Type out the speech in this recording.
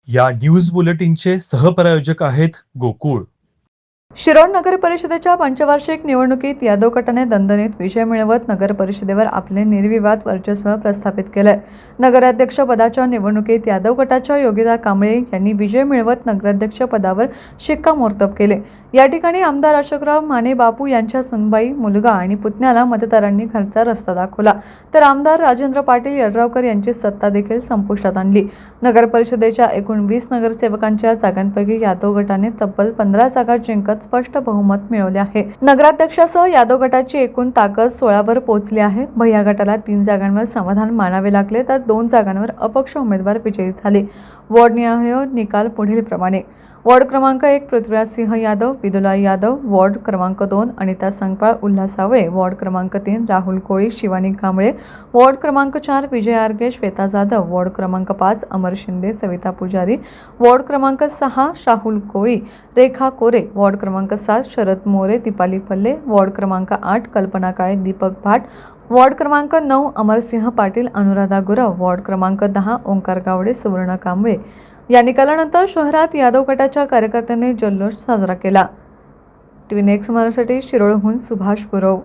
या न्यूज बुलेटिनचे सहप्रायोजक आहेत गोकुळ। शिरोळ नगर परिषदेच्या पंचवार्षिक निवडणुकीत यादव गटाने दणदणीत विजय मिळवत नगर परिषदेवर आपले निर्विवाद वर्चस्व प्रस्थापित केले। नगराध्यक्ष पदाच्या निवडणुकीत यादव गटाच्या योगिता कांबळे यांनी विजय मिळवत नगराध्यक्ष पदावर शिक्कामोर्तब केले। या ठिकाणी आमदार अशोकराव माने बापू यांच्या सुनबाई, मुलगा आणि पुतण्याला मतदारांनी घरचा रस्ता दाखवला, तर आमदार राजेंद्र पाटील यड्रावकर यांची सत्ता देखील संपुष्टात आणली। नगर परिषदेच्या एकूण 20 नगरसेवकांच्या जागांपैकी यादव गटाने तब्बल 15 जागा जिंकत स्पष्ट बहुमत मिळवले आहे। नगराध्यक्षासह यादव गटाची एकूण ताकद 16 वर पोहोचली आहे। भैया गटाला 3 जागांवर समाधान मानावे लागले, तर 2 जागांवर अपक्ष उमेदवार विजयी झाले। वॉर्डनिहाय निकाल पुढील प्रमाणे: वॉर्ड क्रमांक 1 पृथ्वीराज सिंह यादव, विदुला यादव, वॉर्ड क्रमांक 2 अनिता संगपाळ, उल्हास सावळे, वॉर्ड क्रमांक 3 राहुल कोळी, शिवानी कांबळे, वॉर्ड क्रमांक 4 विजय आरगे, श्वेता जाधव, वॉर्ड क्रमांक 5 अमर शिंदे, सविता पुजारी, वॉर्ड क्रमांक 6 शाहुल कोळी, रेखा कोरे, वॉर्ड क्रमांक 7 शरद मोरे, दीपाली पल्ले, वॉर्ड क्रमांक 8 कल्पना काळे, दीपक भाट, वॉर्ड क्रमांक 9 अमरसिंह पाटील, अनुराधा गुरव, वॉर्ड क्रमांक 10 ओंकार गावडे, सुवर्ण कांबळे। या निकालानंतर शहरात यादव गटाच्या कार्यकर्त्यांनी जल्लोष साजरा केला। टीव्ही नेक्स्ट मराठीसाठी शिरोळहून सुभाष गुरव।